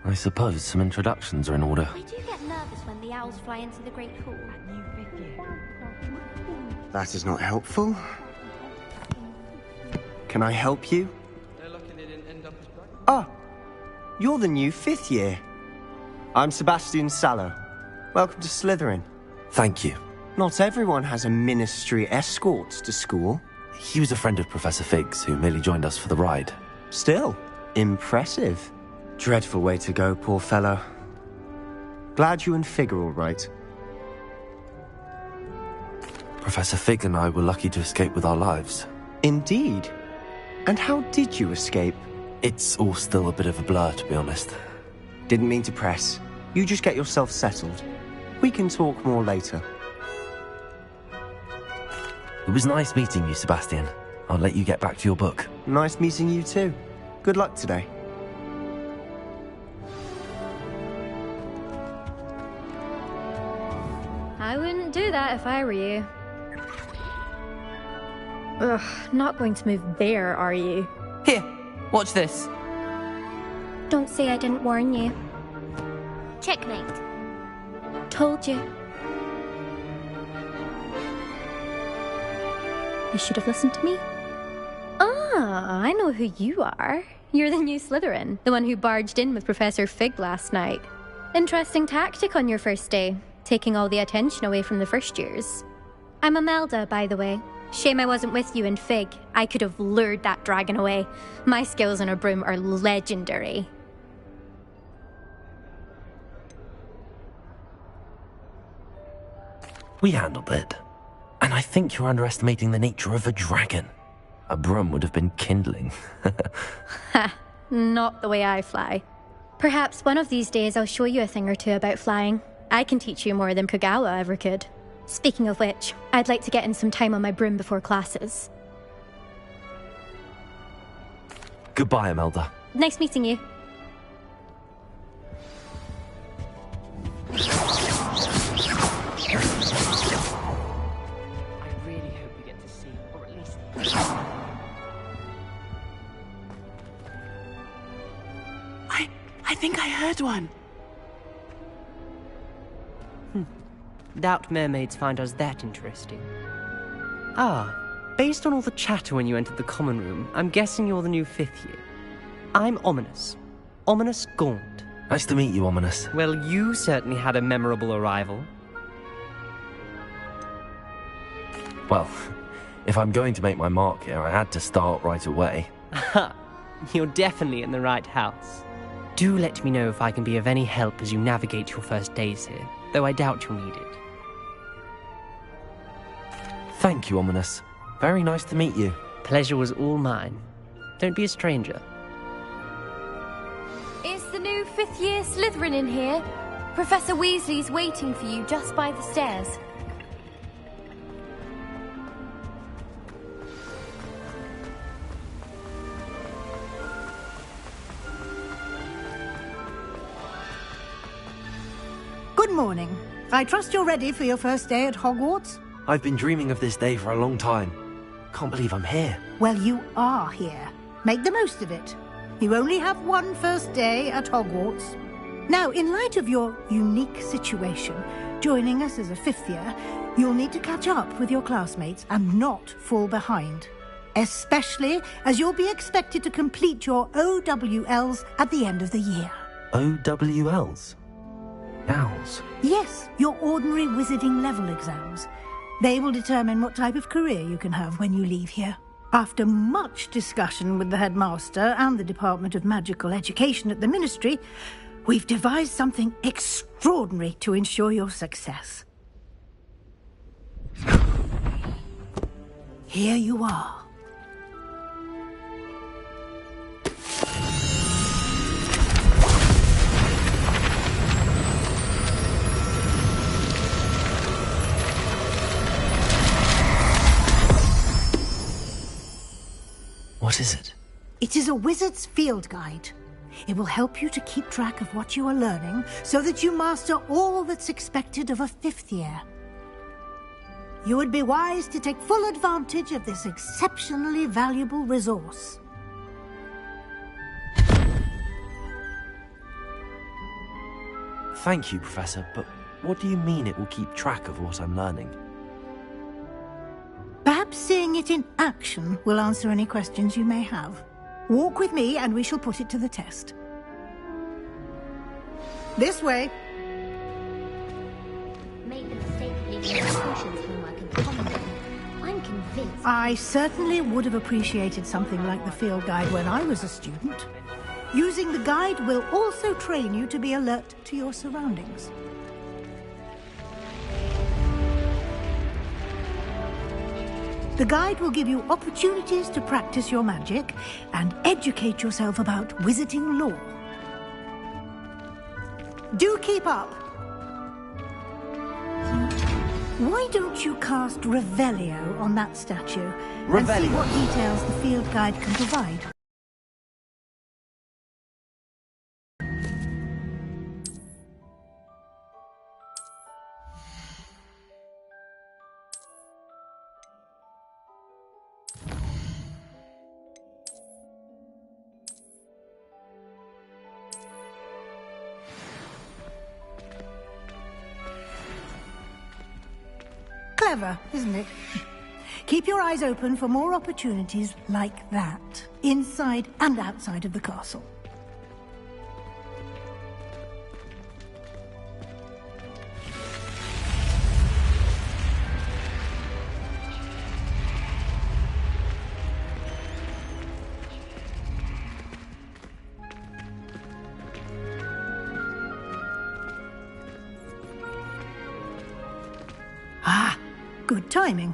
I suppose some introductions are in order. I do get nervous when the owls fly into the Great Hall. That is not helpful. Can I help you? Ah, you're the new 5th year. I'm Sebastian Sallow. Welcome to Slytherin. Thank you. Not everyone has a ministry escort to school. He was a friend of Professor Fig's, who merely joined us for the ride. Still, impressive. Dreadful way to go, poor fellow. Glad you and Fig are all right. Professor Fig and I were lucky to escape with our lives. Indeed. And how did you escape? It's all still a bit of a blur, to be honest. Didn't mean to press. You just get yourself settled. We can talk more later. It was nice meeting you, Sebastian. I'll let you get back to your book. Nice meeting you too. Good luck today. I wouldn't do that if I were you. Ugh, not going to move there, are you? Here, watch this. Don't say I didn't warn you. Checkmate. Told you. You should have listened to me. Ah, I know who you are. You're the new Slytherin, the one who barged in with Professor Fig last night. Interesting tactic on your first day, taking all the attention away from the first years. I'm Imelda, by the way. Shame I wasn't with you in Fig. I could have lured that dragon away. My skills on a broom are legendary. We handled it. And I think you're underestimating the nature of a dragon. A broom would have been kindling. Ha, not the way I fly. Perhaps one of these days I'll show you a thing or two about flying. I can teach you more than Kogawa ever could. Speaking of which, I'd like to get in some time on my broom before classes. Goodbye, Imelda. Nice meeting you. I think I heard one. Doubt mermaids find us that interesting. Ah, based on all the chatter when you entered the common room, I'm guessing you're the new 5th year. I'm Ominous. Ominous Gaunt. Nice to meet you, Ominous. Well, you certainly had a memorable arrival. Well, if I'm going to make my mark here, I had to start right away. Ha! You're definitely in the right house. Do let me know if I can be of any help as you navigate your first days here, though I doubt you'll need it. Thank you, Ominous. Very nice to meet you. Pleasure was all mine. Don't be a stranger. Is the new 5th year Slytherin in here? Professor Weasley's waiting for you just by the stairs. Good morning. I trust you're ready for your first day at Hogwarts? I've been dreaming of this day for a long time. Can't believe I'm here. Well, you are here. Make the most of it. You only have one first day at Hogwarts. Now, in light of your unique situation, joining us as a 5th year, you'll need to catch up with your classmates and not fall behind. Especially as you'll be expected to complete your OWLs at the end of the year. OWLs? Owls? Yes, your ordinary wizarding level exams. They will determine what type of career you can have when you leave here. After much discussion with the headmaster and the Department of Magical Education at the Ministry, we've devised something extraordinary to ensure your success. Here you are. What is it? It is a wizard's field guide. It will help you to keep track of what you are learning so that you master all that's expected of a 5th year. You would be wise to take full advantage of this exceptionally valuable resource. Thank you, Professor, but what do you mean it will keep track of what I'm learning? Perhaps seeing it in action will answer any questions you may have. Walk with me and we shall put it to the test. This way. Made the mistake of leaving the potions homework in the common room. I'm convinced. I certainly would have appreciated something like the field guide when I was a student. Using the guide will also train you to be alert to your surroundings. The guide will give you opportunities to practice your magic and educate yourself about wizarding lore. Do keep up! Why don't you cast Revelio on that statue and see what details the field guide can provide? Clever, isn't it? Keep your eyes open for more opportunities like that, inside and outside of the castle. Good timing.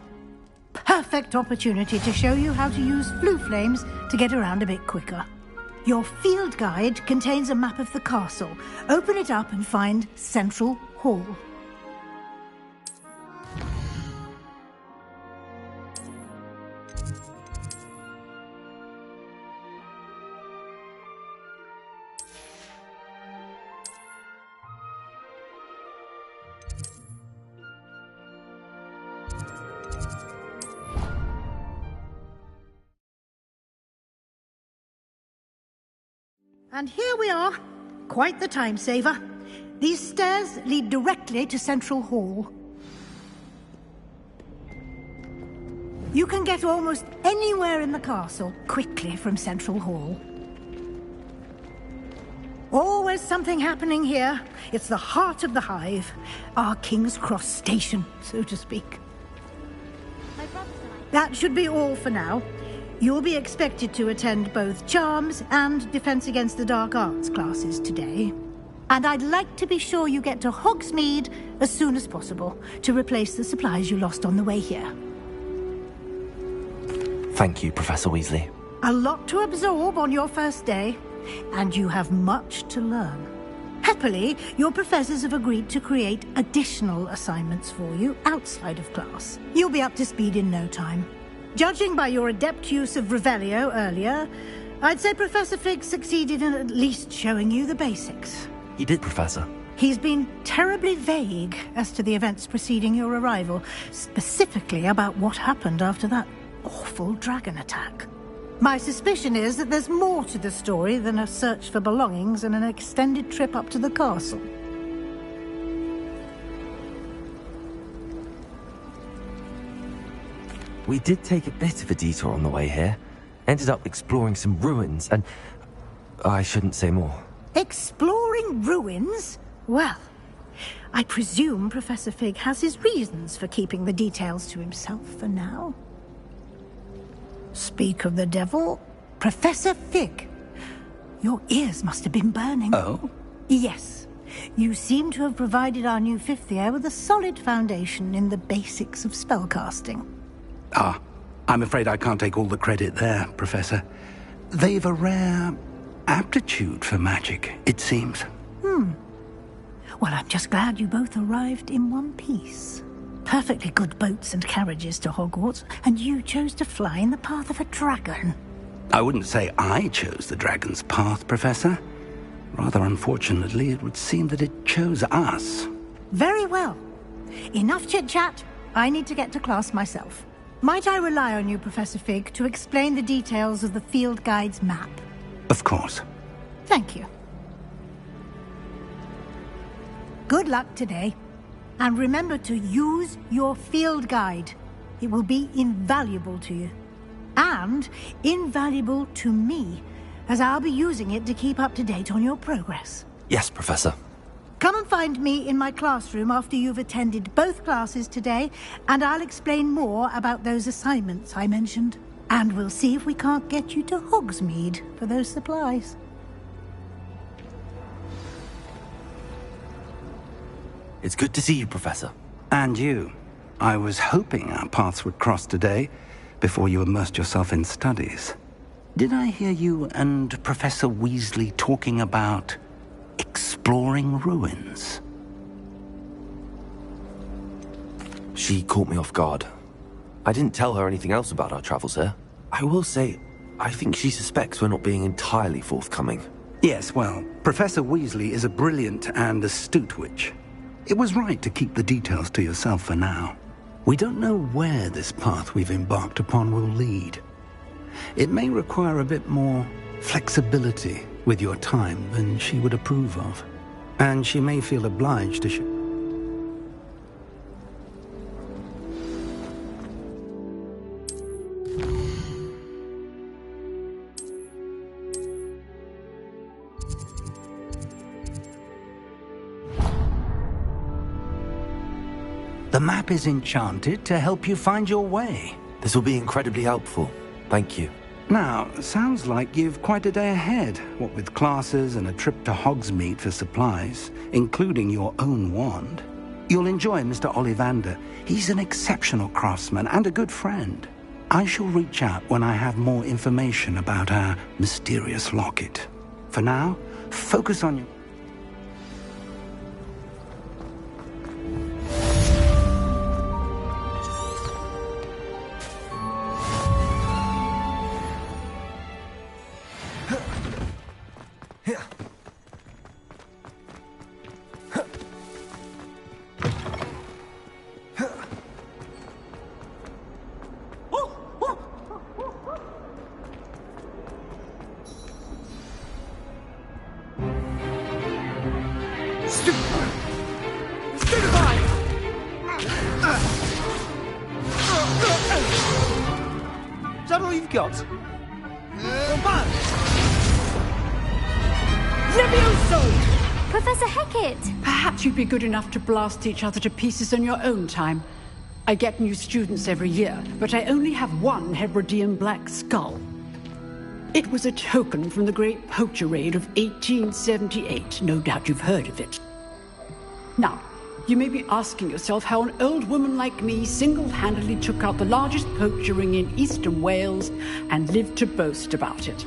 Perfect opportunity to show you how to use flue flames to get around a bit quicker. Your field guide contains a map of the castle. Open it up and find Central Hall. And here we are. Quite the time saver. These stairs lead directly to Central Hall. You can get almost anywhere in the castle quickly from Central Hall. Always something happening here. It's the heart of the hive. Our King's Cross station, so to speak. That should be all for now. You'll be expected to attend both Charms and Defense Against the Dark Arts classes today. And I'd like to be sure you get to Hogsmeade as soon as possible to replace the supplies you lost on the way here. Thank you, Professor Weasley. A lot to absorb on your first day, and you have much to learn. Happily, your professors have agreed to create additional assignments for you outside of class. You'll be up to speed in no time. Judging by your adept use of Revelio earlier, I'd say Professor Fig succeeded in at least showing you the basics. He did, Professor. He's been terribly vague as to the events preceding your arrival, specifically about what happened after that awful dragon attack. My suspicion is that there's more to the story than a search for belongings and an extended trip up to the castle. We did take a bit of a detour on the way here. Ended up exploring some ruins and... I shouldn't say more. Exploring ruins? Well, I presume Professor Fig has his reasons for keeping the details to himself for now. Speak of the devil, Professor Fig. Your ears must have been burning. Oh? Yes. You seem to have provided our new fifth year with a solid foundation in the basics of spellcasting. Ah, I'm afraid I can't take all the credit there, Professor. They've a rare aptitude for magic, it seems. Well, I'm just glad you both arrived in one piece. Perfectly good boats and carriages to Hogwarts, and you chose to fly in the path of a dragon. I wouldn't say I chose the dragon's path, Professor. Rather unfortunately, it would seem that it chose us. Very well. Enough chit-chat. I need to get to class myself. Might I rely on you, Professor Fig, to explain the details of the field guide's map? Of course. Thank you. Good luck today. And remember to use your field guide. It will be invaluable to you. And invaluable to me, as I'll be using it to keep up to date on your progress. Yes, Professor. Come and find me in my classroom after you've attended both classes today, and I'll explain more about those assignments I mentioned. And we'll see if we can't get you to Hogsmeade for those supplies. It's good to see you, Professor. And you. I was hoping our paths would cross today, before you immersed yourself in studies. Did I hear you and Professor Weasley talking about exploring ruins? She caught me off guard. I didn't tell her anything else about our travels here. I will say, I think she suspects we're not being entirely forthcoming. Yes, well, Professor Weasley is a brilliant and astute witch. It was right to keep the details to yourself for now. We don't know where this path we've embarked upon will lead. It may require a bit more flexibility with your time than she would approve of. And she may feel obliged to The map is enchanted to help you find your way. This will be incredibly helpful. Thank you. Now, sounds like you've quite a day ahead, what with classes and a trip to Hogsmeade for supplies, including your own wand. You'll enjoy Mr. Ollivander. He's an exceptional craftsman and a good friend. I shall reach out when I have more information about our mysterious locket. For now, focus on your... Is that all you've got? Levioso! Professor Hecat! Perhaps you'd be good enough to blast each other to pieces in your own time. I get new students every year, but I only have one Hebridean black skull. It was a token from the Great Poacher Raid of 1878. No doubt you've heard of it. Now, you may be asking yourself how an old woman like me single-handedly took out the largest poacher ring in eastern Wales and lived to boast about it.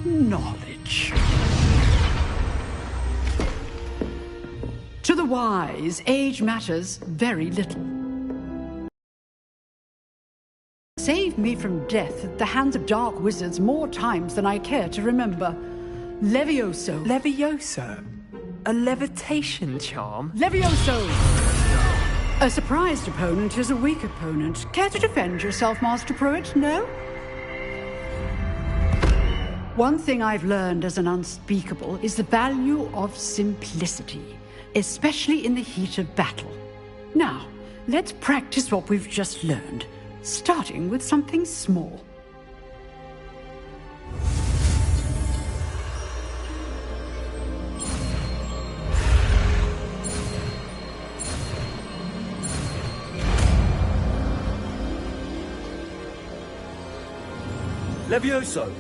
Knowledge. To the wise, age matters very little. Saved me from death at the hands of dark wizards more times than I care to remember. Levioso. Levioso? A levitation charm? Levioso! A surprised opponent is a weak opponent. Care to defend yourself, Master Pruitt? No? One thing I've learned as an unspeakable is the value of simplicity, especially in the heat of battle. Now, let's practice what we've just learned, starting with something small. Levioso!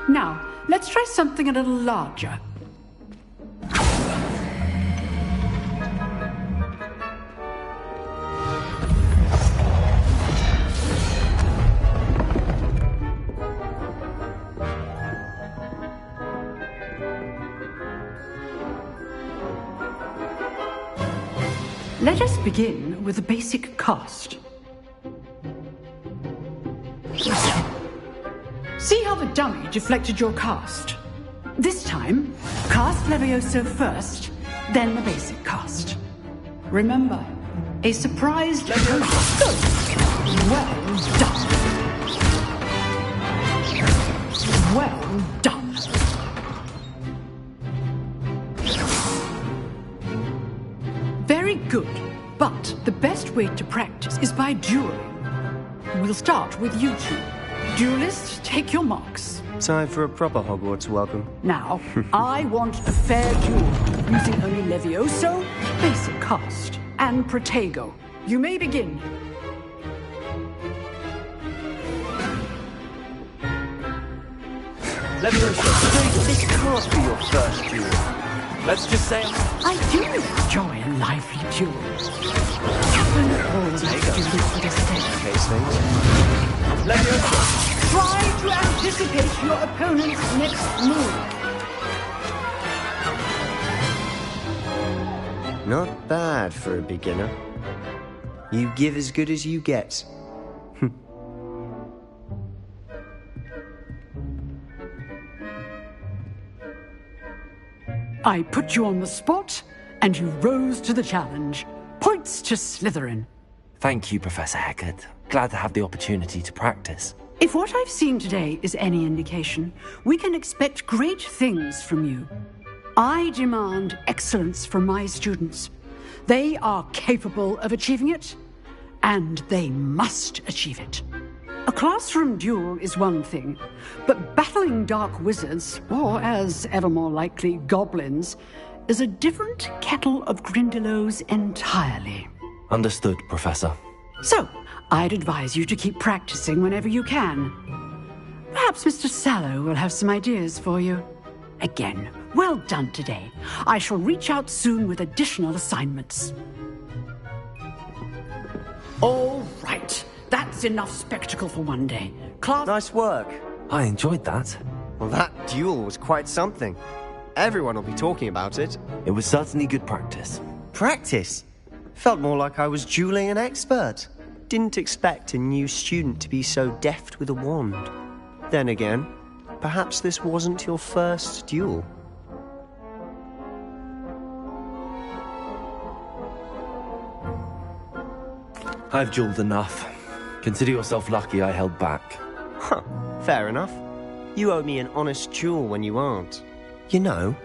Now, let's try something a little larger. Let us begin with the basic cast. See how the dummy deflected your cast? This time, cast Levioso first, then the basic cast. Remember, a surprise Levioso. Well done. good. But the best way to practice is by dueling. We'll start with you two. Duelists, take your marks. Time for a proper Hogwarts welcome. Now, I want a fair duel, using only Levioso, basic cast, and Protego. You may begin. Levioso, this can't be your first duel. Let's just say I do enjoy a lively duel. When all my students would have case things. Levioso. Try to anticipate your opponent's next move. Not bad for a beginner. You give as good as you get. I put you on the spot, and you rose to the challenge. Points to Slytherin. Thank you, Professor Hecat. Glad to have the opportunity to practice. If what I've seen today is any indication, we can expect great things from you. I demand excellence from my students. They are capable of achieving it, and they must achieve it. A classroom duel is one thing, but battling dark wizards, or as ever more likely, goblins, is a different kettle of Grindylows entirely. Understood, Professor. So, I'd advise you to keep practicing whenever you can. Perhaps Mr. Sallow will have some ideas for you. Again, well done today. I shall reach out soon with additional assignments. All right. That's enough spectacle for one day. Class... Nice work. I enjoyed that. Well, that duel was quite something. Everyone will be talking about it. It was certainly good practice. Practice? Felt more like I was dueling an expert. Didn't expect a new student to be so deft with a wand. Then again, perhaps this wasn't your first duel. I've dueled enough. Consider yourself lucky I held back. Huh, fair enough. You owe me an honest duel when you aren't. You know,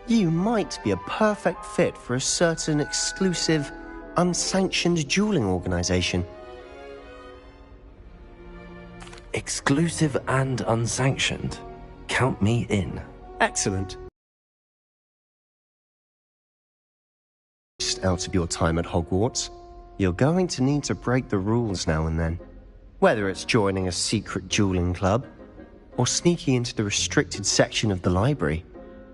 you might be a perfect fit for a certain exclusive, unsanctioned dueling organization. Exclusive and unsanctioned? Count me in. Excellent. Out of your time at Hogwarts, you're going to need to break the rules now and then. Whether it's joining a secret dueling club, or sneaking into the restricted section of the library,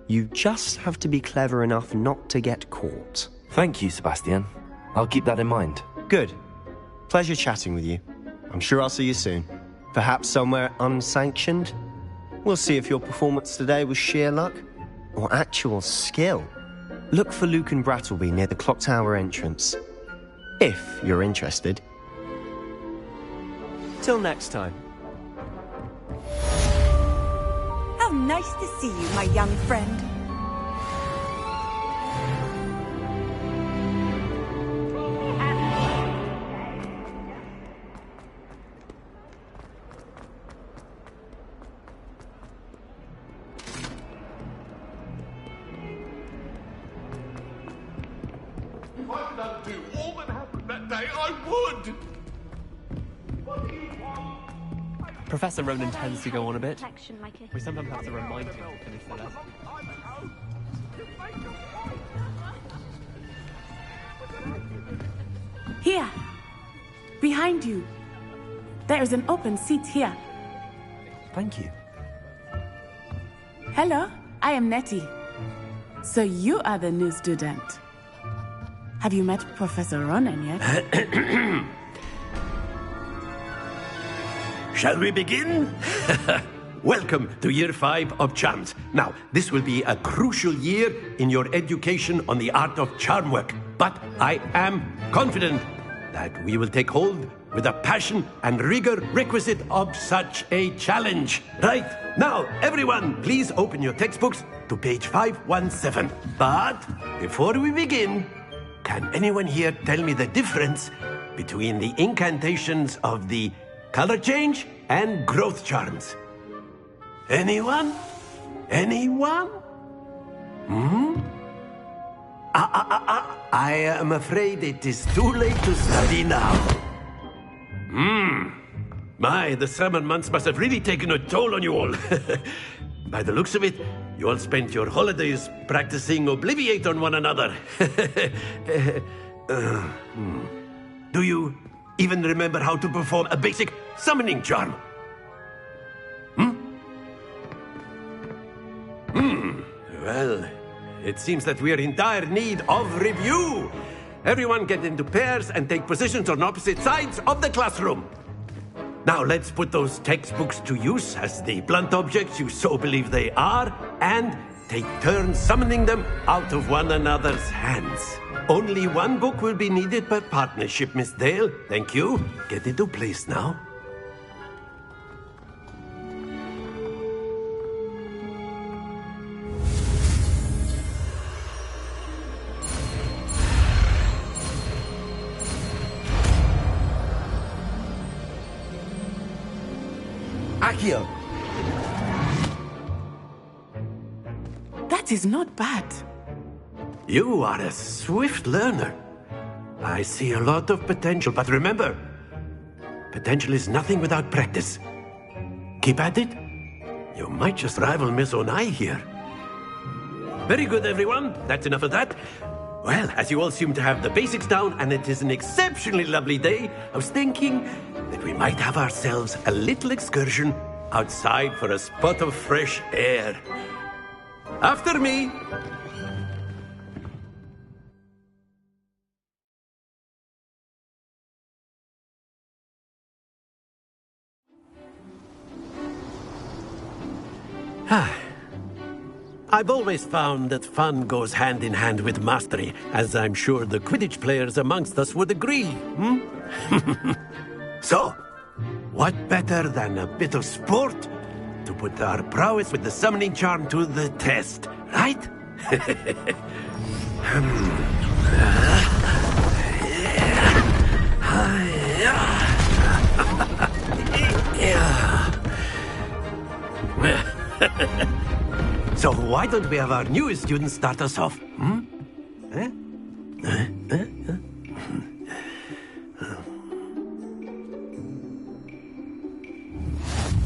you just have to be clever enough not to get caught. Thank you, Sebastian. I'll keep that in mind. Good. Pleasure chatting with you. I'm sure I'll see you soon. Perhaps somewhere unsanctioned? We'll see if your performance today was sheer luck, or actual skill. Look for Luke and Brattleby near the clock tower entrance. If you're interested. Till next time. How nice to see you, my young friend. If I could undo all that happened that day, I would! What do you want? Professor Ronan tends to go on a bit. We sometimes have to remind him to finish the lesson. Here, behind you. There is an open seat here. Thank you. Hello, I am Nettie. So you are the new student. Have you met Professor Ronan yet? Shall we begin? Welcome to Year 5 of Charms. Now, this will be a crucial year in your education on the art of charm work. But I am confident that we will take hold with the passion and rigor requisite of such a challenge. Right, now, everyone, please open your textbooks to page 517. But before we begin, can anyone here tell me the difference between the incantations of the color change and growth charms? Anyone? Anyone? I am afraid it is too late to study now. My, the summer months must have really taken a toll on you all. By the looks of it, you all spent your holidays practicing Obliviate on one another. Do you even remember how to perform a basic summoning charm? Well, it seems that we are in dire need of review. Everyone get into pairs and take positions on opposite sides of the classroom. Now let's put those textbooks to use as the blunt objects you so believe they are, and take turns summoning them out of one another's hands. Only one book will be needed per partnership, Miss Dale. Thank you. Get into place now. Accio! That is not bad. You are a swift learner. I see a lot of potential, but remember, potential is nothing without practice. Keep at it. You might just rival Miss Onai here. Very good, everyone. That's enough of that. Well, as you all seem to have the basics down, and it is an exceptionally lovely day, I was thinking that we might have ourselves a little excursion outside for a spot of fresh air. After me. I've always found that fun goes hand in hand with mastery, as I'm sure the Quidditch players amongst us would agree. So, what better than a bit of sport to put our prowess with the summoning charm to the test, right? So why don't we have our newest student start us off?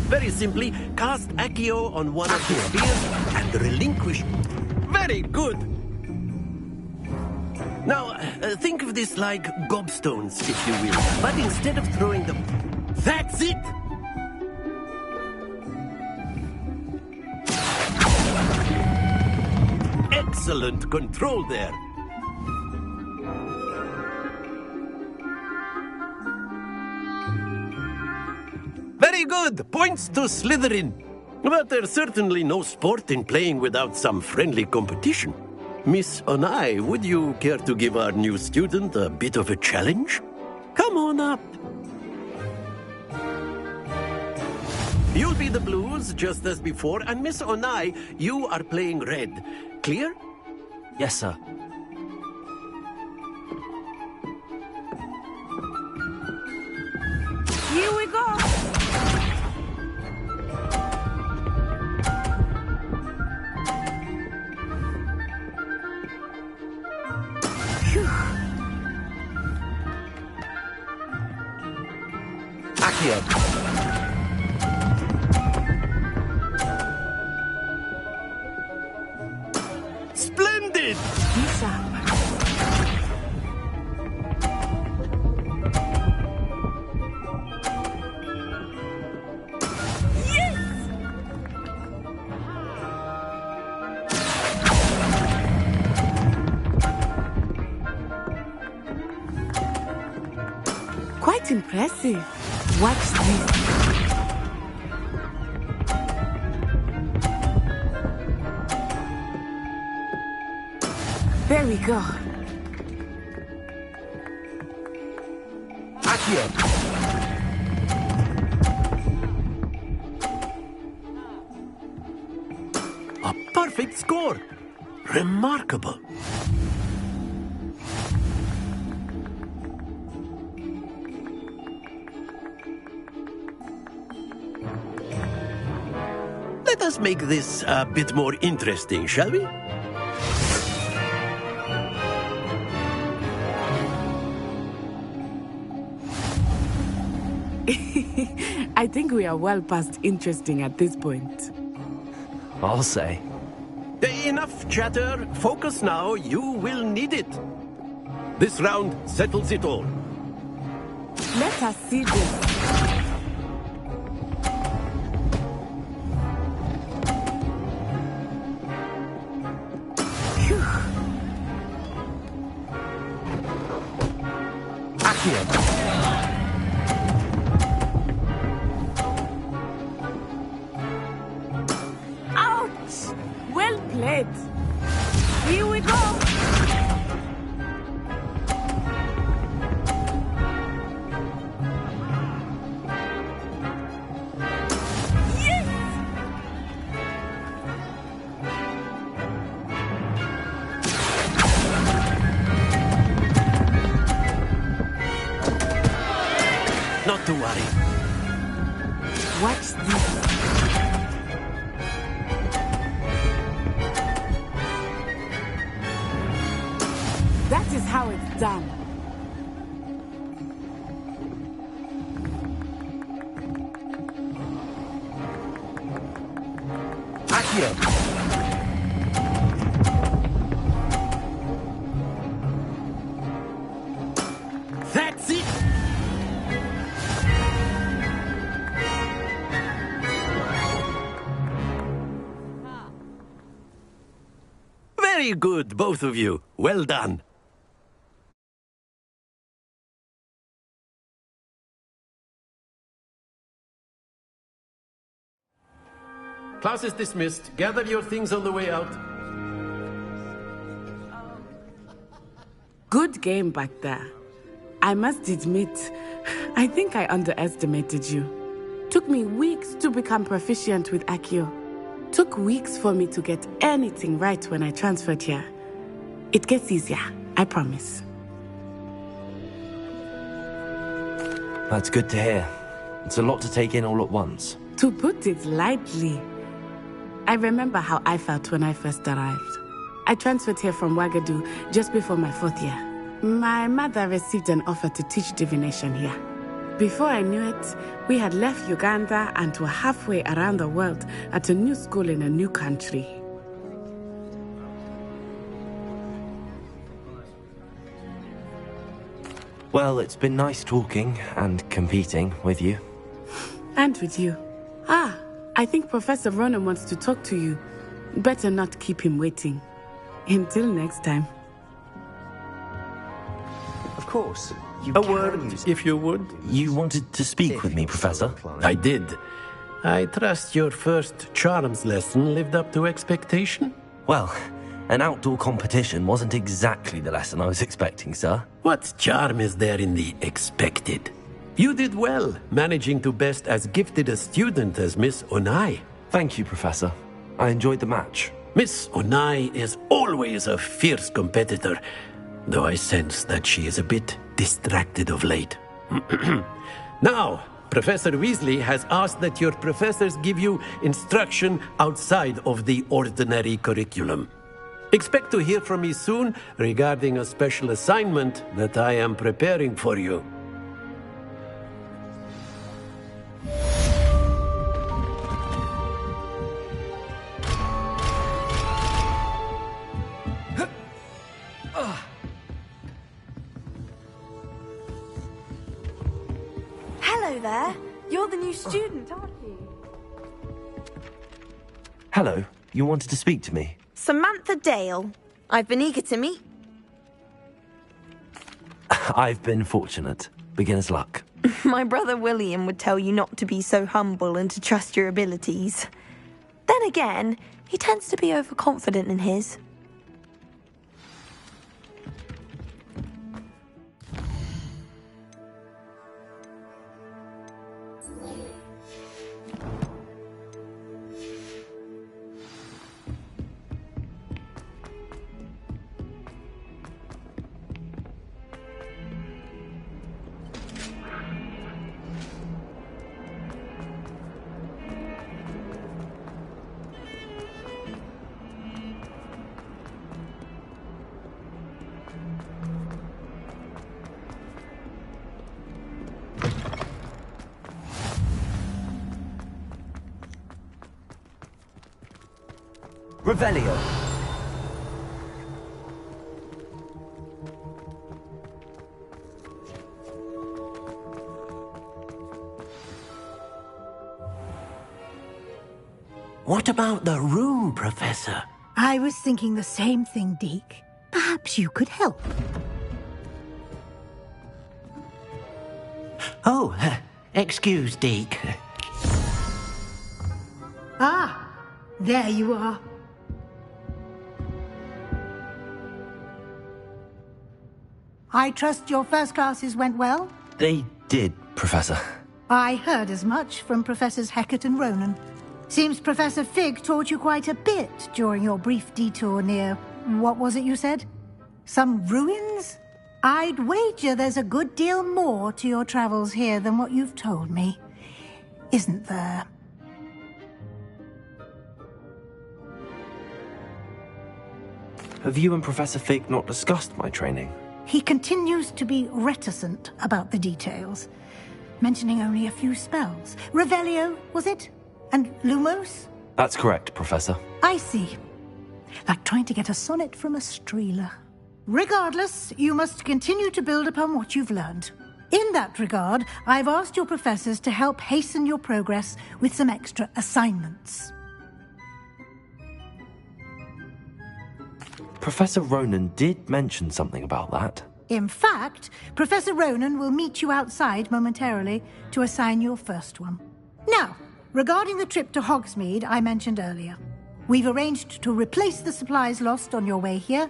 Very simply, cast Accio on one of the spheres and relinquish. Very good! Now, think of this like gobstones, if you will. But instead of throwing them... That's it! Excellent control there. Very good. Points to Slytherin. But there's certainly no sport in playing without some friendly competition. Miss Onai, would you care to give our new student a bit of a challenge? Come on up. You'll be the blues, just as before, and Miss Onai, you are playing red. Clear? Yes, sir. Here we go. Accio! Splendid! He's up. Quite impressive. Watch this. There we go. Accio! A perfect score. Remarkable. Let us make this a bit more interesting, shall we? I think we are well past interesting at this point. I'll say. Enough chatter. Focus now. You will need it. This round settles it all. Let us see this. Ouch! Well played. Here we go. Not to worry. Watch this. That is how it's done. Accio! That's it! Very good, both of you. Well done. Class is dismissed. Gather your things on the way out. Good game back there. I must admit, I think I underestimated you. Took me weeks to become proficient with Accio. Took weeks for me to get anything right when I transferred here. It gets easier, I promise. That's good to hear. It's a lot to take in all at once. To put it lightly, I remember how I felt when I first arrived. I transferred here from Ouagadougou just before my 4th year. My mother received an offer to teach divination here. Before I knew it, we had left Uganda and were halfway around the world at a new school in a new country. Well, it's been nice talking and competing with you. And with you. Ah, I think Professor Ronan wants to talk to you. Better not keep him waiting. Until next time. Of course. A word, if you would. You wanted to speak with me, Professor? I did. I trust your first charms lesson lived up to expectation? Well, an outdoor competition wasn't exactly the lesson I was expecting, sir. What charm is there in the expected? You did well, managing to best as gifted a student as Miss Onai. Thank you, Professor. I enjoyed the match. Miss Onai is always a fierce competitor, though I sense that she is a bit distracted of late. Now, Professor Weasley has asked that your professors give you instruction outside of the ordinary curriculum. Expect to hear from me soon regarding a special assignment that I am preparing for you. Hello there. You're the new student, aren't you? Hello. You wanted to speak to me? Samantha Dale. I've been eager to meet. I've been fortunate. Beginner's luck. My brother William would tell you not to be so humble and to trust your abilities. Then again, he tends to be overconfident in his. Revelio. What about the room, Professor? I was thinking the same thing, Deke. Perhaps you could help. Oh, excuse, Deke. Ah, there you are. I trust your first classes went well? They did, Professor. I heard as much from Professors Hecat and Ronan. Seems Professor Fig taught you quite a bit during your brief detour near... what was it you said? Some ruins? I'd wager there's a good deal more to your travels here than what you've told me. Isn't there? Have you and Professor Fig not discussed my training? He continues to be reticent about the details, mentioning only a few spells. Revelio, was it? And Lumos? That's correct, Professor. I see. Like trying to get a sonnet from a streeler. Regardless, you must continue to build upon what you've learned. In that regard, I've asked your professors to help hasten your progress with some extra assignments. Professor Ronan did mention something about that. In fact, Professor Ronan will meet you outside momentarily to assign your first one. Now, regarding the trip to Hogsmeade I mentioned earlier, we've arranged to replace the supplies lost on your way here,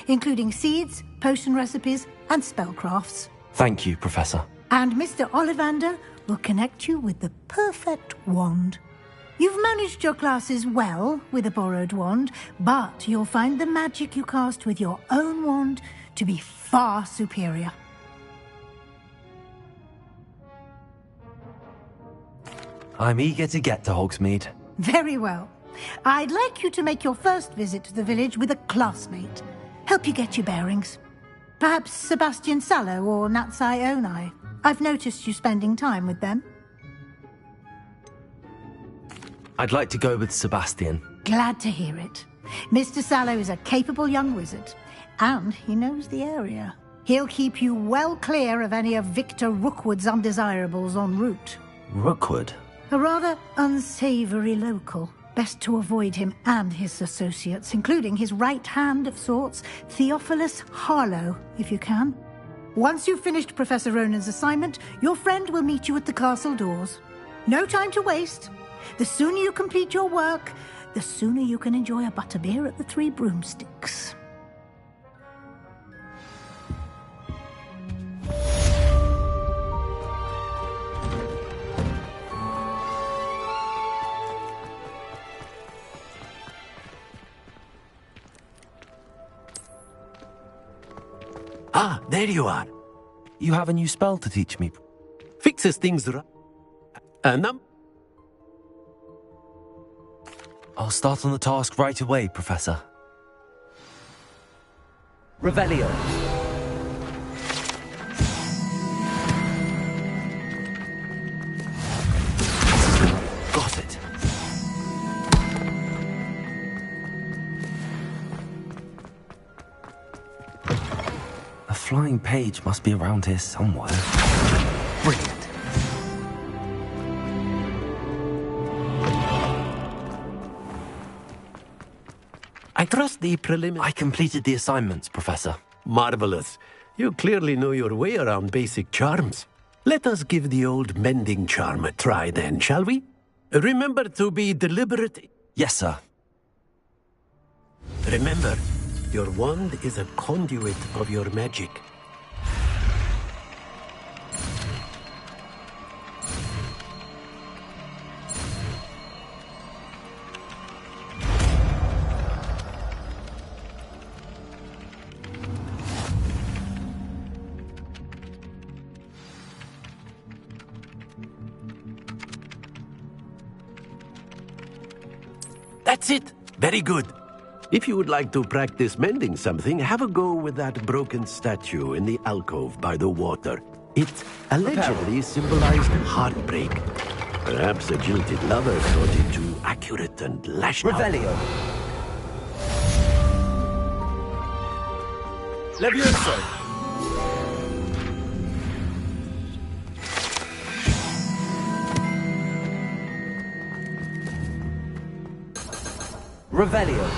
including seeds, potion recipes, and spellcrafts. Thank you, Professor. And Mr. Ollivander will connect you with the perfect wand. You've managed your classes well with a borrowed wand, but you'll find the magic you cast with your own wand to be far superior. I'm eager to get to Hogsmeade. Very well. I'd like you to make your first visit to the village with a classmate. Help you get your bearings. Perhaps Sebastian Sallow or Natsai Onai. I've noticed you spending time with them. I'd like to go with Sebastian. Glad to hear it. Mr. Sallow is a capable young wizard, and he knows the area. He'll keep you well clear of any of Victor Rookwood's undesirables en route. Rookwood? A rather unsavory local. Best to avoid him and his associates, including his right hand of sorts, Theophilus Harlow, if you can. Once you've finished Professor Ronan's assignment, your friend will meet you at the castle doors. No time to waste. The sooner you complete your work, the sooner you can enjoy a butterbeer at the Three Broomsticks. Ah, there you are. You have a new spell to teach me. Fixes things right. I'll start on the task right away, Professor. Revelio. Got it. A flying page must be around here somewhere. Brilliant. I trust the preliminary... I completed the assignments, Professor. Marvelous. You clearly know your way around basic charms. Let us give the old mending charm a try then, shall we? Remember to be deliberate. Yes, sir. Remember, your wand is a conduit of your magic. That's it. Very good. If you would like to practice mending something, have a go with that broken statue in the alcove by the water. It allegedly symbolized heartbreak. Perhaps a jilted lover thought it too accurate and lashed out. Revelio. Levioso! Revelio.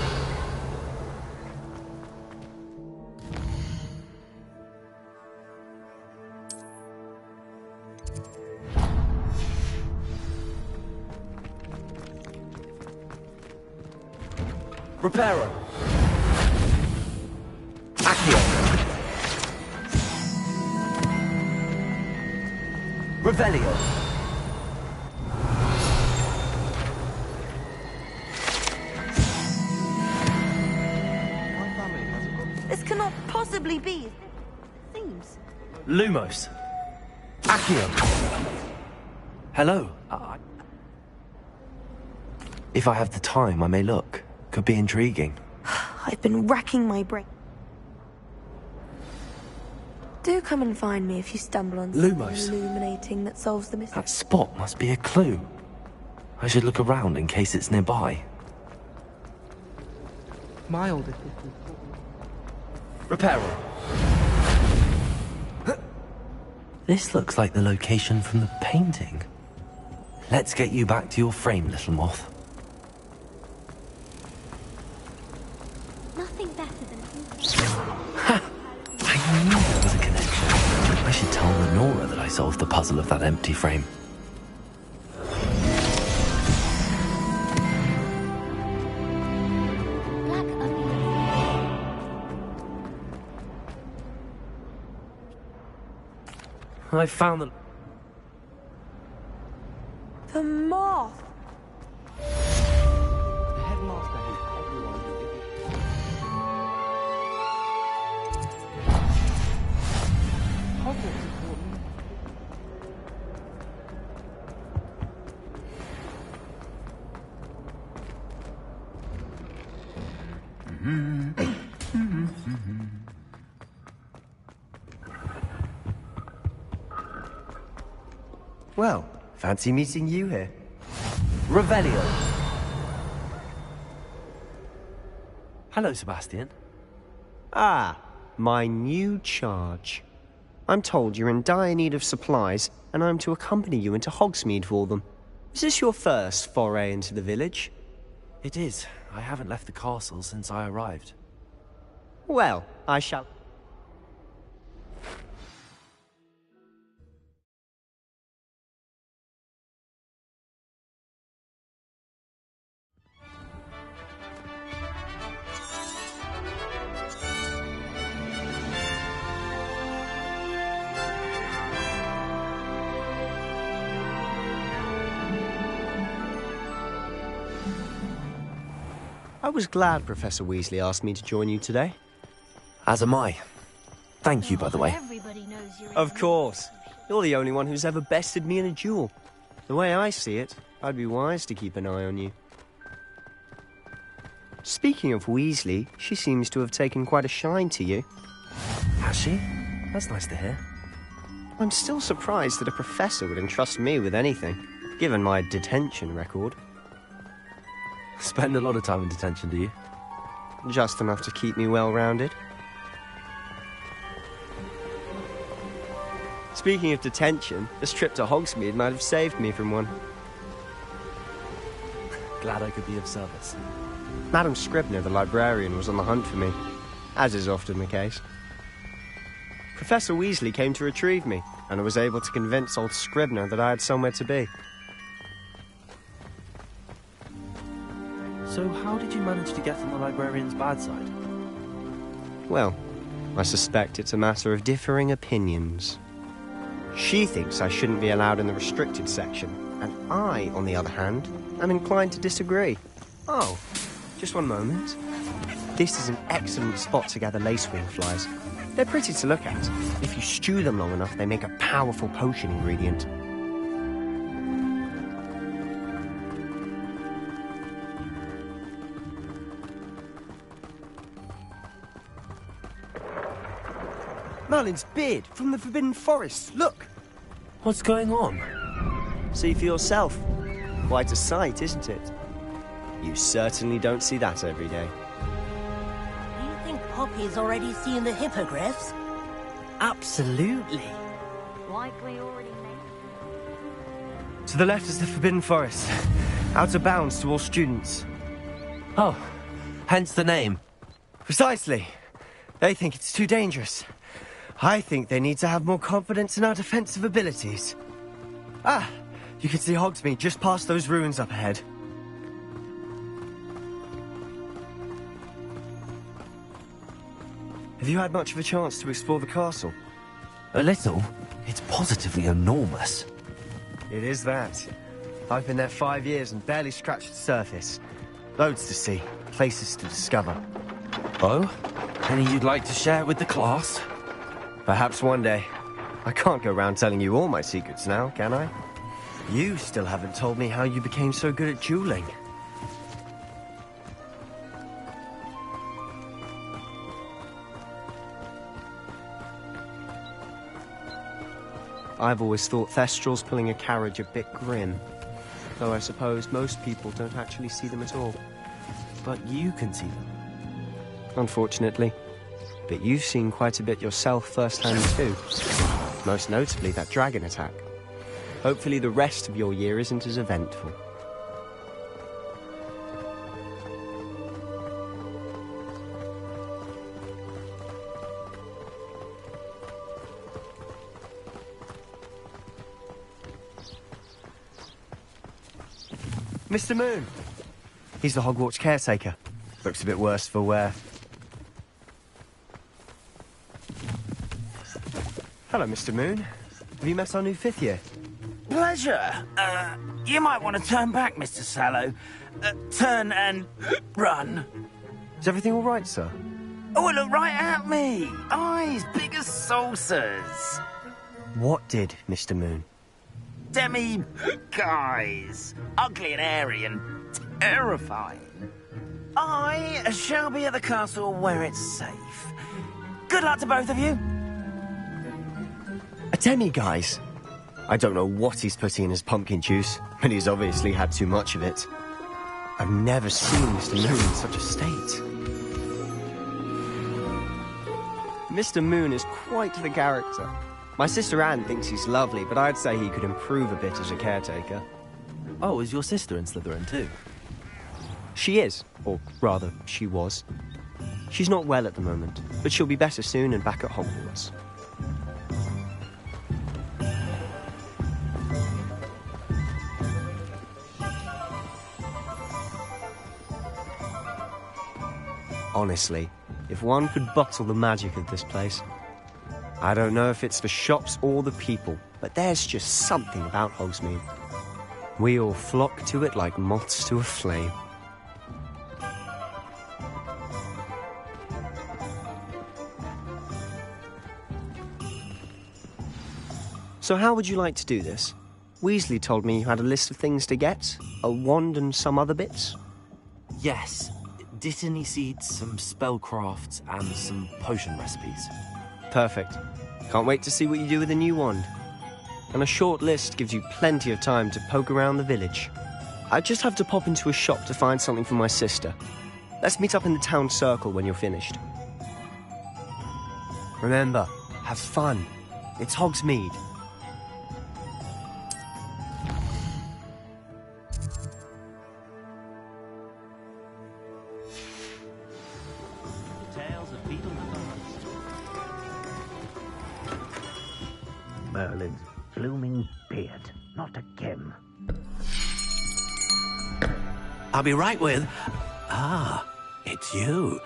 Reparo. Accio. Revelio. This cannot possibly be. It seems. Lumos. Accio. Hello. If I have the time, I may look. Could be intriguing. I've been racking my brain. Do come and find me if you stumble on something Lumos. illuminating that solves the mystery. That spot must be a clue. I should look around in case it's nearby. My older Reparo. This looks like the location from the painting. Let's get you back to your frame, little moth. Nothing better than I knew there was a connection. I should tell Lenora that I solved the puzzle of that empty frame. black ugly. I found the... The moth! The headmaster hates everyone who isn't. Hogwarts is important. Well, fancy meeting you here. Revelio. Hello, Sebastian. Ah, my new charge. I'm told you're in dire need of supplies, and I'm to accompany you into Hogsmeade for them. Is this your first foray into the village? It is. I haven't left the castle since I arrived. Well, I shall... I was glad Professor Weasley asked me to join you today. As am I. Thank you, by the way. Everybody knows you're Of course. You're the only one who's ever bested me in a duel. The way I see it, I'd be wise to keep an eye on you. Speaking of Weasley, she seems to have taken quite a shine to you. Has she? That's nice to hear. I'm still surprised that a professor would entrust me with anything, given my detention record. Spend a lot of time in detention, do you? Just enough to keep me well-rounded. Speaking of detention, this trip to Hogsmeade might have saved me from one. Glad I could be of service. Madam Scribner, the librarian, was on the hunt for me, as is often the case. Professor Weasley came to retrieve me, and I was able to convince old Scribner that I had somewhere to be. So how did you manage to get on the librarian's bad side? Well, I suspect it's a matter of differing opinions. She thinks I shouldn't be allowed in the restricted section, and I, on the other hand, am inclined to disagree. Oh, just one moment. This is an excellent spot to gather lacewing flies. They're pretty to look at. If you stew them long enough, they make a powerful potion ingredient. Merlin's beard from the Forbidden Forest. Look! What's going on? See for yourself. Quite a sight, isn't it? You certainly don't see that every day. think Poppy's already seen the hippogriffs? Absolutely. Likely already made. To the left is the Forbidden Forest. Out of bounds to all students. Oh, hence the name. Precisely. They think it's too dangerous. I think they need to have more confidence in our defensive abilities. Ah, you can see Hogsmeade just past those ruins up ahead. Have you had much of a chance to explore the castle? A little. It's positively enormous. It is that. I've been there 5 years and barely scratched the surface. Loads to see, places to discover. Oh? Any you'd like to share with the class? Perhaps one day. I can't go around telling you all my secrets now, can I? You still haven't told me how you became so good at dueling. I've always thought Thestrals pulling a carriage a bit grim. Though I suppose most people don't actually see them at all. But you can see them. Unfortunately. But you've seen quite a bit yourself firsthand too. Most notably that dragon attack. Hopefully the rest of your year isn't as eventful. Mr. Moon! He's the Hogwarts caretaker. Looks a bit worse for wear. Hello, Mr. Moon. Have you met our new 5th year? Pleasure. You might want to turn back, Mr. Sallow. Turn and run. Is everything all right, sir? Oh, look right at me. Eyes big as saucers. What did, Mr. Moon? Guys. Ugly and airy and terrifying. I shall be at the castle where it's safe. Good luck to both of you. A demi-guise? I don't know what he's putting in his pumpkin juice, but he's obviously had too much of it. I've never seen Mr. Moon in such a state. Mr. Moon is quite the character. My sister Anne thinks he's lovely, but I'd say he could improve a bit as a caretaker. Oh, is your sister in Slytherin too? She is, or rather, she was. She's not well at the moment, but she'll be better soon and back at Hogwarts. Honestly, if one could bottle the magic of this place. I don't know if it's the shops or the people, but there's just something about Hogsmeade. We all flock to it like moths to a flame. So how would you like to do this? Weasley told me you had a list of things to get, a wand and some other bits. Yes. Dittany seeds, some spellcrafts, and some potion recipes. Perfect. Can't wait to see what you do with the new wand. And a short list gives you plenty of time to poke around the village. I just have to pop into a shop to find something for my sister. Let's meet up in the town circle when you're finished. Remember, have fun. It's Hogsmeade. Merlin's blooming beard, not again. I'll be right with... Ah, it's you.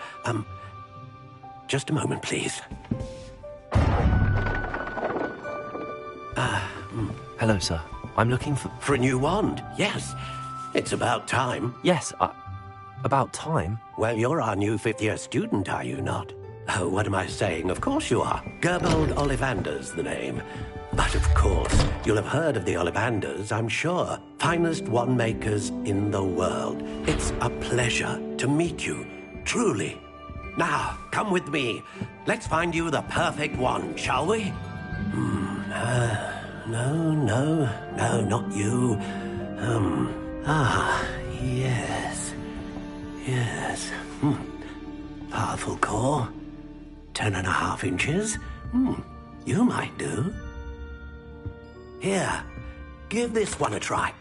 Just a moment, please. Hello, sir. I'm looking For a new wand, yes. It's about time. Yes, about time? Well, you're our new 5th year student, are you not? Oh, what am I saying? Of course you are. Gerbold Ollivander's the name. But of course, you'll have heard of the Ollivanders, I'm sure. Finest wand makers in the world. It's a pleasure to meet you, truly. Now, come with me. Let's find you the perfect wand, shall we? No, not you. Yes. powerful core. 10.5 inches. You might do. Here, give this one a try.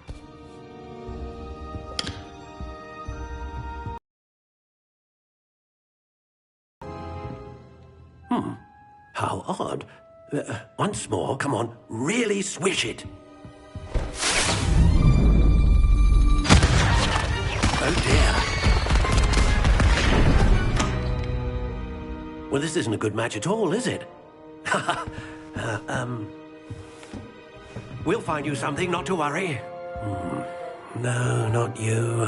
How odd. Once more, come on, really swish it. Oh dear. Well, this isn't a good match at all, is it? We'll find you something, not to worry. No, not you.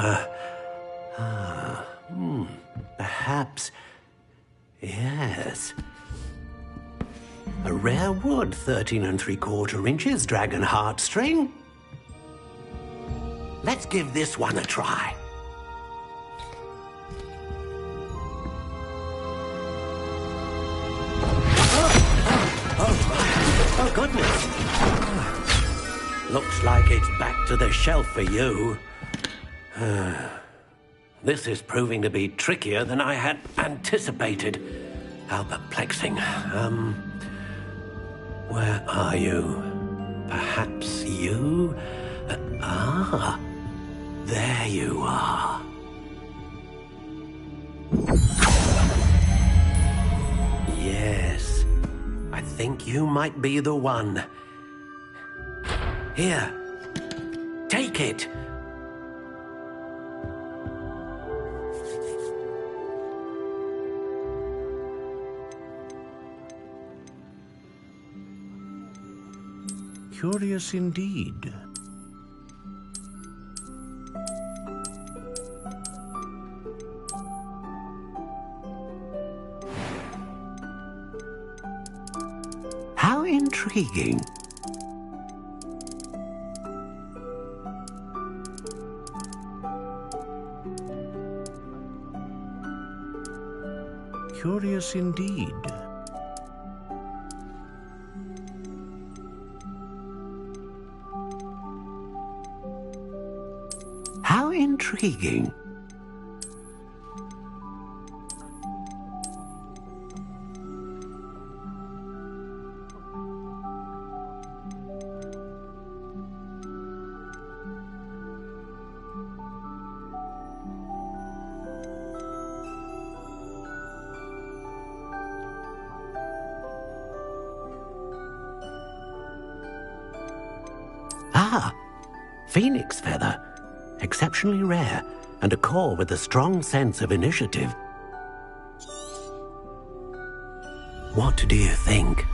Perhaps. Yes. A rare wood, 13 3/4 inches, dragon heartstring. Let's give this one a try. Oh, goodness. Looks like it's back to the shelf for you. This is proving to be trickier than I had anticipated. How perplexing. Where are you? Perhaps you? There you are. Yes, I think you might be the one. Here, take it. Curious indeed. How intriguing. Curious indeed. How intriguing. Phoenix feather. Exceptionally rare, and a core with a strong sense of initiative. What do you think?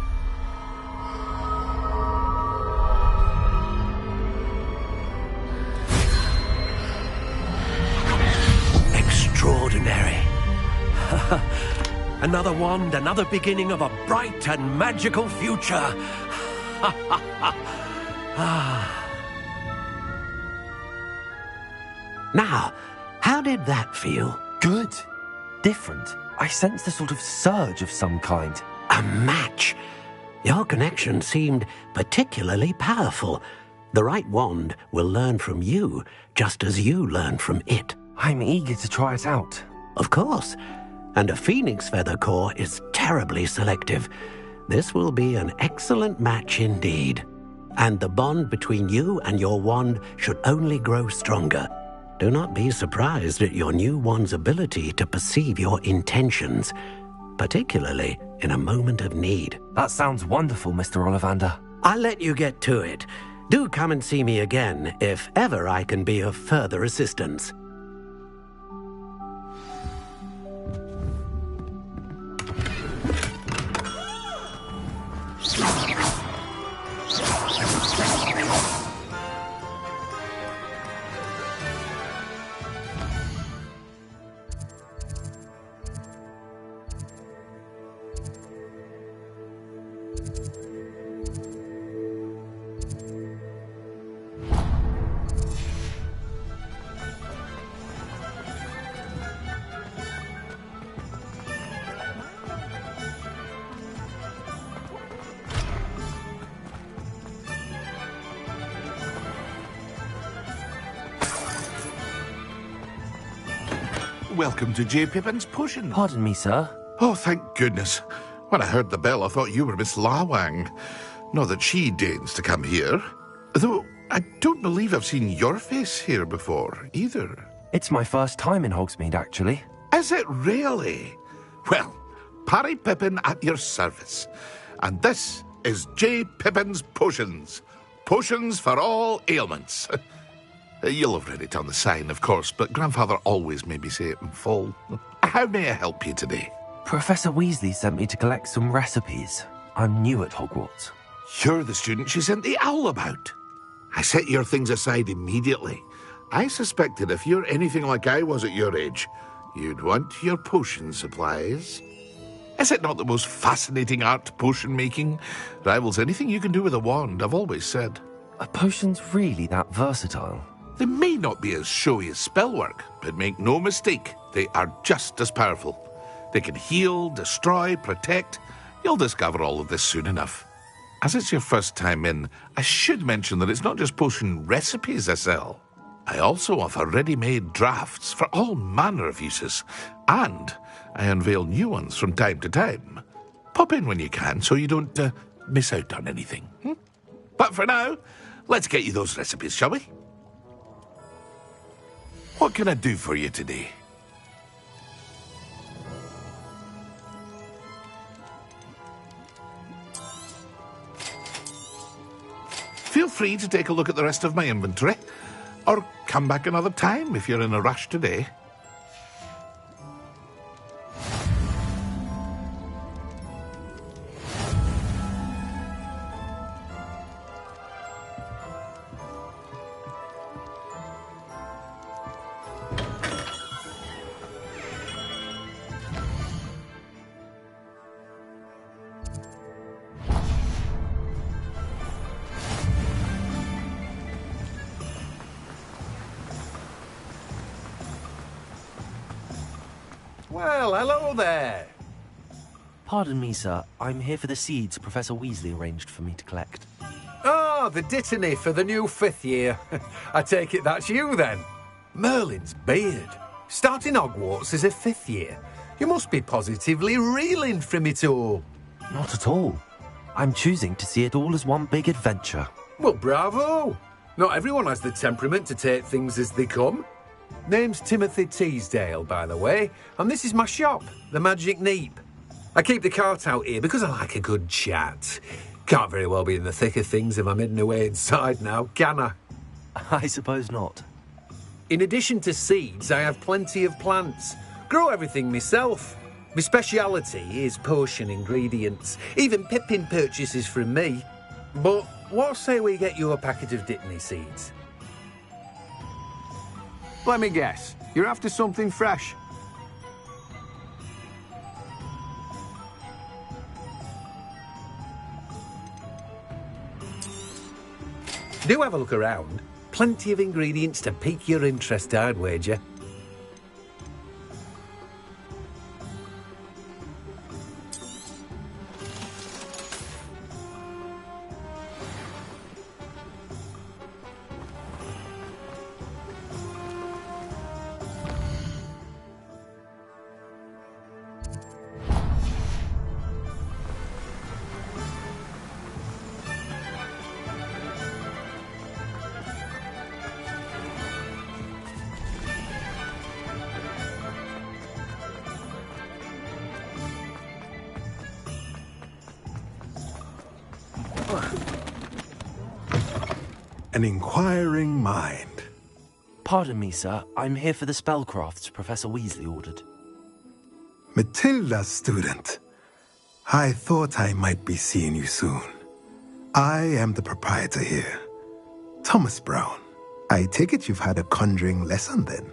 Extraordinary. Another wand, another beginning of a bright and magical future. Now, how did that feel? Good. Different. I sensed a sort of surge of some kind. A match. Your connection seemed particularly powerful. The right wand will learn from you, just as you learn from it. I'm eager to try it out. Of course. And a phoenix feather core is terribly selective. This will be an excellent match indeed. And the bond between you and your wand should only grow stronger. Do not be surprised at your new wand's ability to perceive your intentions, particularly in a moment of need. That sounds wonderful, Mr. Ollivander. I'll let you get to it. Do come and see me again if ever I can be of further assistance. welcome to J. Pippin's Potion. Pardon me, sir. Oh, thank goodness. When I heard the bell, I thought you were Miss Lawang. Not that she deigns to come here. Though, I don't believe I've seen your face here before, either. It's my first time in Hogsmeade, actually. Is it really? Well, Parry Pippin at your service. And this is J. Pippin's Potions. Potions for all ailments. You'll have read it on the sign, of course, but Grandfather always made me say it in full. How may I help you today? Professor Weasley sent me to collect some recipes. I'm new at Hogwarts. You're the student she sent the owl about. I set your things aside immediately. I suspected if you're anything like I was at your age, you'd want your potion supplies. Is it not the most fascinating art, potion making? Rivals anything you can do with a wand, I've always said. Are potions really that versatile? They may not be as showy as spellwork, but make no mistake, they are just as powerful. They can heal, destroy, protect. You'll discover all of this soon enough. As it's your first time in, I should mention that it's not just potion recipes I sell. I also offer ready-made drafts for all manner of uses, and I unveil new ones from time to time. Pop in when you can so you don't miss out on anything. But for now, let's get you those recipes, shall we? What can I do for you today? Feel free to take a look at the rest of my inventory, or come back another time if you're in a rush today. Well, hello there. Pardon me, sir. I'm here for the seeds Professor Weasley arranged for me to collect. Ah, the dittany for the new 5th year. I take it that's you, then. Merlin's beard. Starting Hogwarts as a 5th year. You must be positively reeling from it all. Not at all. I'm choosing to see it all as one big adventure. Well, bravo. Not everyone has the temperament to take things as they come. Name's Timothy Teasdale, by the way, and this is my shop, the Magic Neep. I keep the cart out here because I like a good chat. Can't very well be in the thick of things if I'm hidden away inside now, can I? I suppose not. In addition to seeds, I have plenty of plants. Grow everything myself. My speciality is potion ingredients. Even Pippin purchases from me. But what say we get you a packet of dittany seeds? Let me guess. You're after something fresh. Do have a look around. Plenty of ingredients to pique your interest, I'd wager. An inquiring mind. Pardon me, sir. I'm here for the spellcrafts Professor Weasley ordered. Matilda's student. I thought I might be seeing you soon. I am the proprietor here, Thomas Brown. I take it you've had a conjuring lesson then?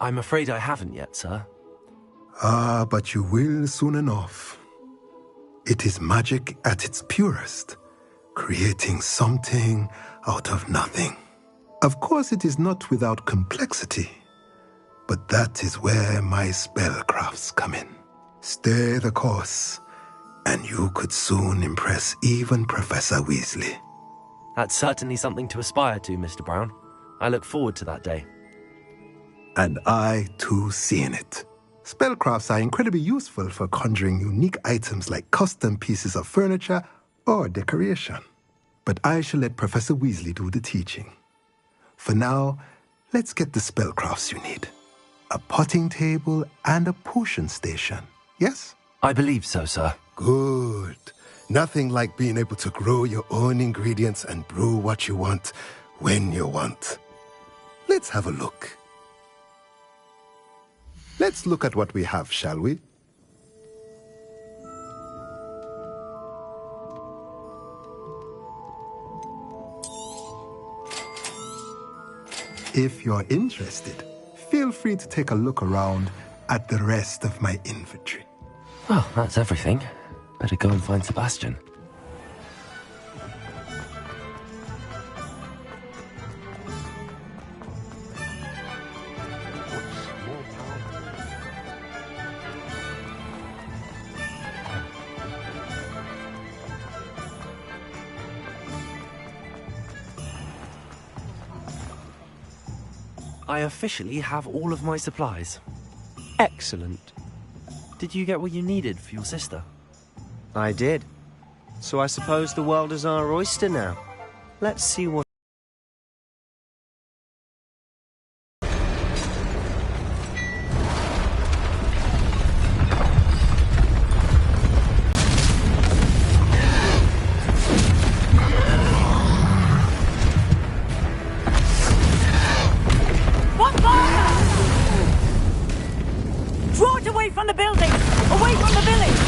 I'm afraid I haven't yet, sir. Ah, but you will soon enough. It is magic at its purest, creating something out of nothing. Of course, it is not without complexity, but that is where my spellcrafts come in. Stay the course, and you could soon impress even Professor Weasley. That's certainly something to aspire to, Mr. Brown. I look forward to that day. And I, too, seeing it. Spellcrafts are incredibly useful for conjuring unique items like custom pieces of furniture or decoration. But I shall let Professor Weasley do the teaching. For now, let's get the spellcrafts you need. A potting table and a potion station, yes? I believe so, sir. Good. Nothing like being able to grow your own ingredients and brew what you want when you want. Let's have a look. Let's look at what we have, shall we? If you're interested, feel free to take a look around at the rest of my inventory. Well, that's everything. Better go and find Sebastian. I officially have all of my supplies. Excellent. Did you get what you needed for your sister? I did. So I suppose the world is our oyster now. Let's see what... Draw it away from the building! Away from the village!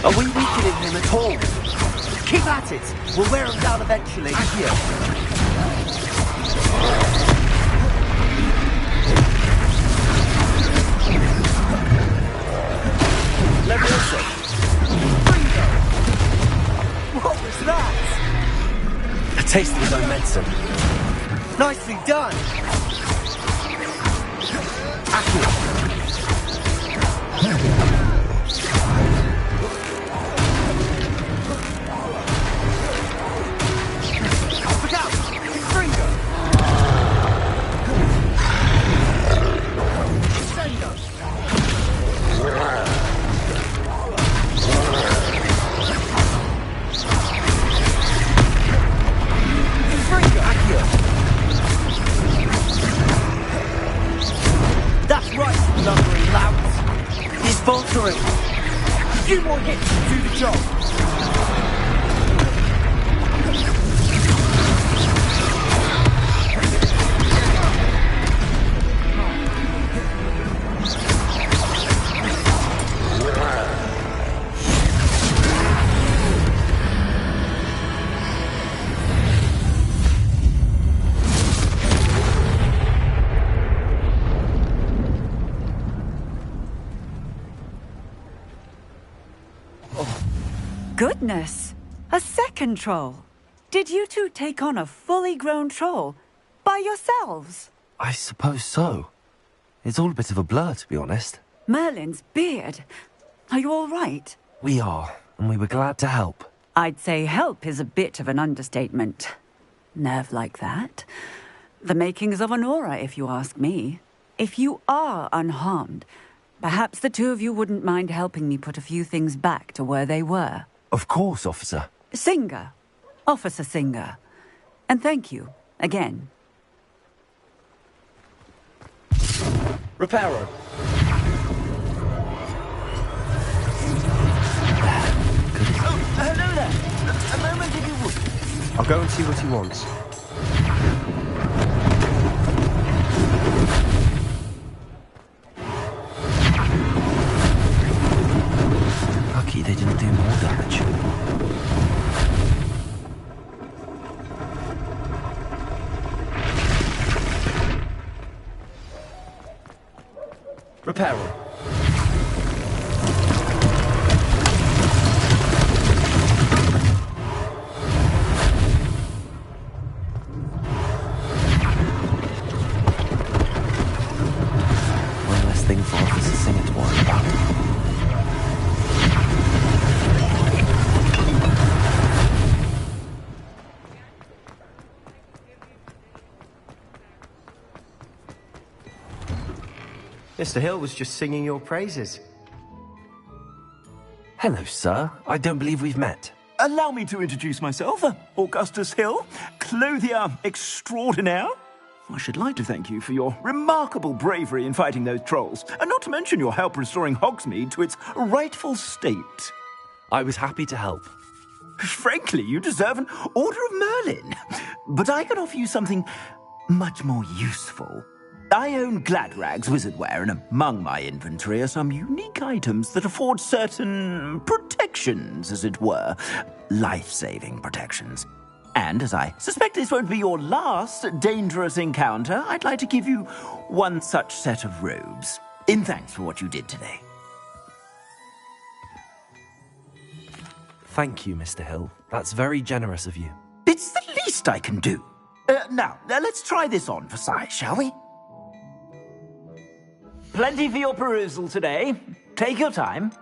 Are we weakening him at all? Keep at it! We'll wear him down eventually. Leviosa! What was that? A taste of his own medicine. Nicely done! That's right, lumbering louts. He's faltering. A few more hits to do the job. Goodness! A second troll! Did you two take on a fully grown troll? By yourselves? I suppose so. It's all a bit of a blur, to be honest. Merlin's beard. Are you all right? We are, and we were glad to help. I'd say help is a bit of an understatement. Nerve like that. The makings of an aura, if you ask me. If you are unharmed, perhaps the two of you wouldn't mind helping me put a few things back to where they were. Of course, officer. Singer. Officer Singer. And thank you, again. Reparo. Oh, hello there. A moment if you would. I'll go and see what he wants. Lucky they didn't do more damage. Reparo. Mr. Hill was just singing your praises. Hello, sir. I don't believe we've met. Allow me to introduce myself, Augustus Hill, clothier extraordinaire. I should like to thank you for your remarkable bravery in fighting those trolls, and not to mention your help restoring Hogsmeade to its rightful state. I was happy to help. Frankly, you deserve an Order of Merlin. But I can offer you something much more useful. I own Gladrag's wizardware, and among my inventory are some unique items that afford certain protections, as it were. Life-saving protections. And as I suspect this won't be your last dangerous encounter, I'd like to give you one such set of robes, in thanks for what you did today. Thank you, Mr. Hill. That's very generous of you. It's the least I can do. Now, let's try this on for size, shall we? Plenty for your perusal today. Take your time.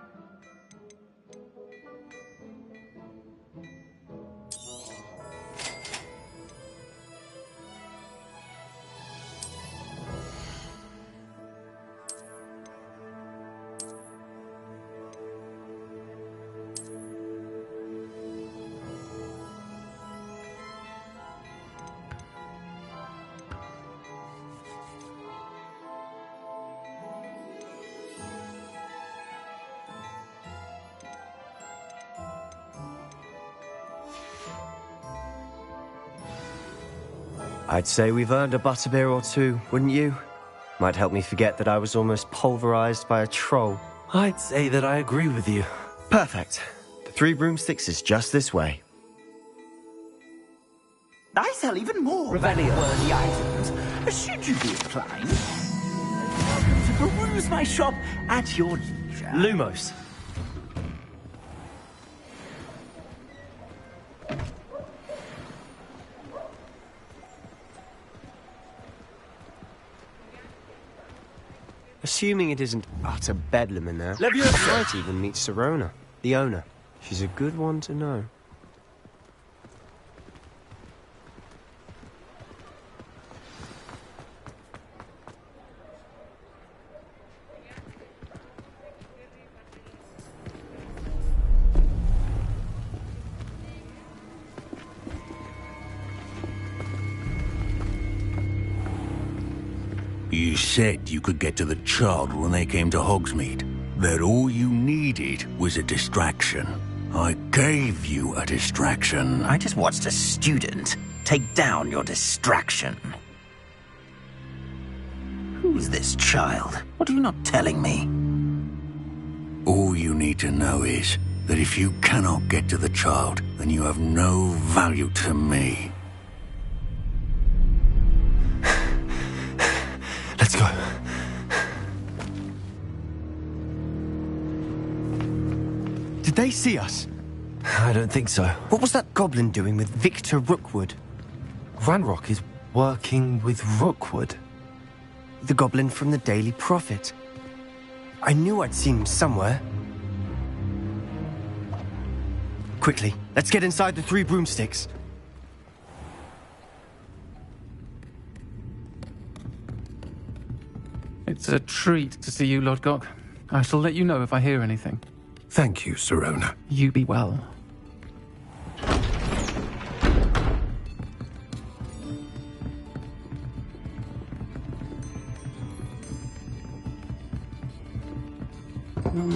I'd say we've earned a butterbeer or two, wouldn't you? Might help me forget that I was almost pulverized by a troll. I'd say that I agree with you. Perfect. The 3 broomsticks is just this way. I sell even more worthy items, should you be inclined. Welcome to peruse my shop at your leisure. Lumos. Assuming it isn't utter bedlam in there, I might even meet Sirona, the owner. She's a good one to know. You said you could get to the child when they came to Hogsmeade. That all you needed was a distraction. I gave you a distraction. I just watched a student take down your distraction. Who's this child? What are you not telling me? All you need to know is that if you cannot get to the child, then you have no value to me. Let's go. Did they see us? I don't think so. What was that goblin doing with Victor Rookwood? Ranrock is working with Rookwood. The goblin from the Daily Prophet. I knew I'd seen him somewhere. Quickly, let's get inside the 3 broomsticks. It's a treat to see you, Lodgok. I shall let you know if I hear anything. Thank you, Sirona. You be well.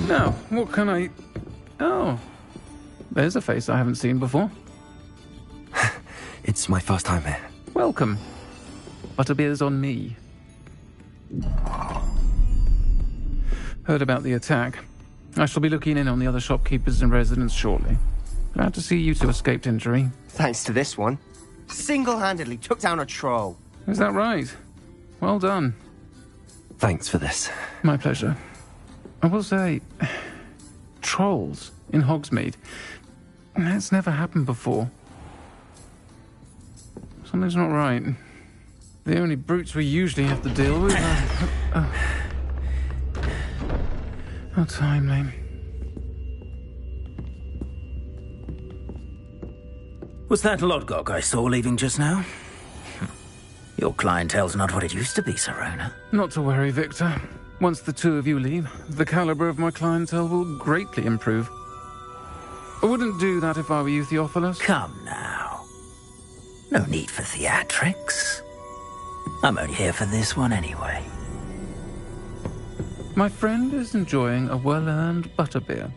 Now, what can I... Oh, there's a face I haven't seen before. It's my first time here. Welcome. Butterbeer's on me. Heard about the attack. I shall be looking in on the other shopkeepers and residents shortly. Glad to see you two escaped injury. Thanks to this one. Single-handedly took down a troll. Is that right? Well done. Thanks for this. My pleasure. I will say, trolls in Hogsmeade. That's never happened before. Something's not right. The only brutes we usually have to deal with are... How timely. Was that Lodgok I saw leaving just now? Your clientele's not what it used to be, Sirona. Not to worry, Victor. Once the two of you leave, the caliber of my clientele will greatly improve. I wouldn't do that if I were you, Theophilus. Come now. No need for theatrics. I'm only here for this one anyway. My friend is enjoying a well-earned butterbeer.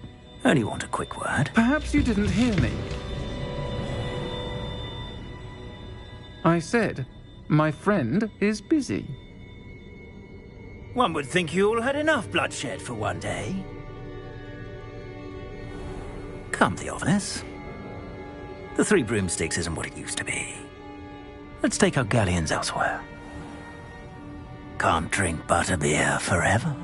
Only want a quick word. Perhaps you didn't hear me. I said, my friend is busy. One would think you all had enough bloodshed for one day. Come, Theophilus. The Three Broomsticks isn't what it used to be. Let's take our galleons elsewhere. Can't drink butterbeer forever.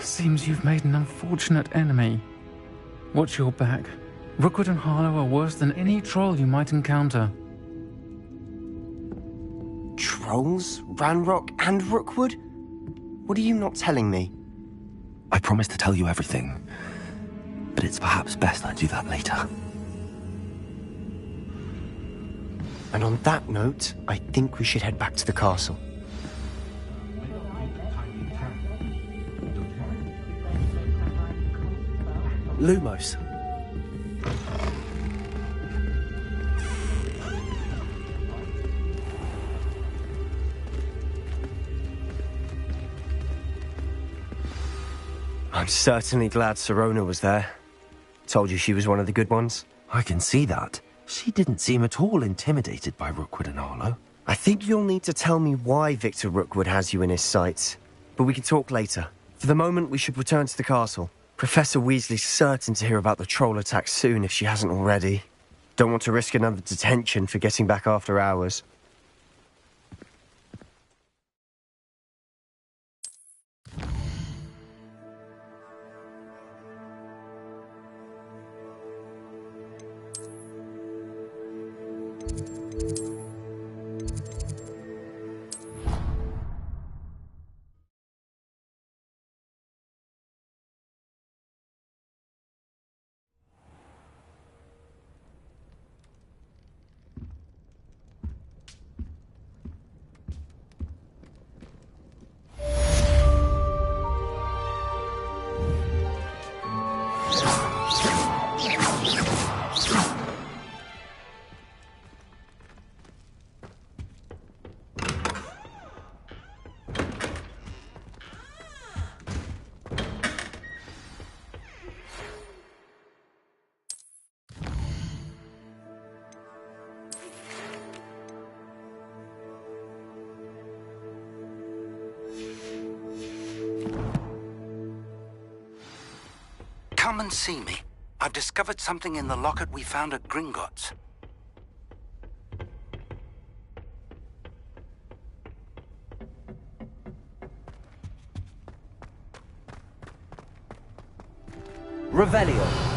Seems you've made an unfortunate enemy. Watch your back. Rookwood and Harlow are worse than any troll you might encounter. Trolls? Ranrock and Rookwood? What are you not telling me? I promised to tell you everything, but it's perhaps best I do that later. And on that note, I think we should head back to the castle. Lumos. I'm certainly glad Sirona was there. Told you she was one of the good ones. I can see that. She didn't seem at all intimidated by Rookwood and Harlow. I think you'll need to tell me why Victor Rookwood has you in his sights. But we can talk later. For the moment, we should return to the castle. Professor Weasley's certain to hear about the troll attack soon if she hasn't already. Don't want to risk another detention for getting back after hours. Come and see me. I've discovered something in the locket we found at Gringotts. Revelio.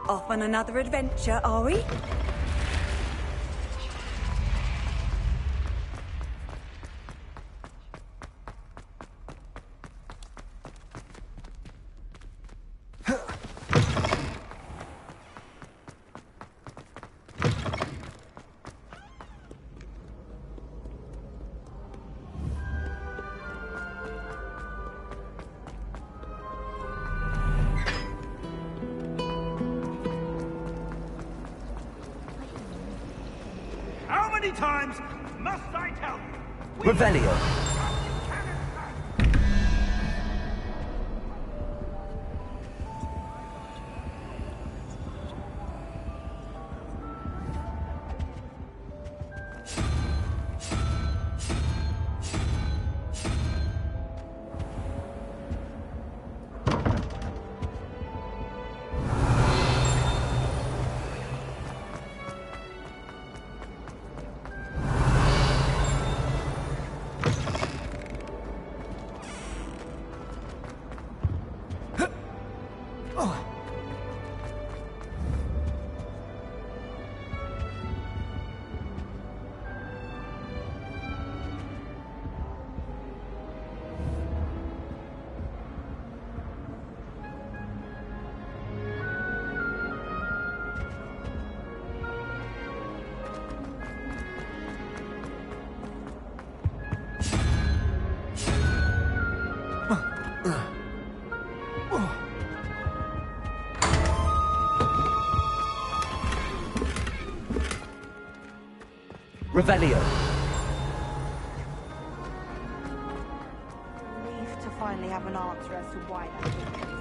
Off on another adventure, are we? times must I tell you? Revelio. Revelio. Relieved to finally have an answer as to why that didn't happen.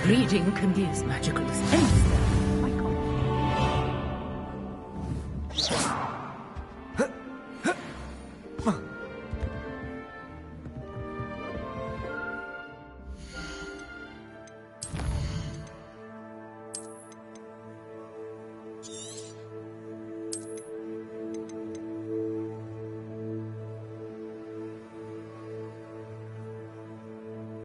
Reading can be as magical as anything.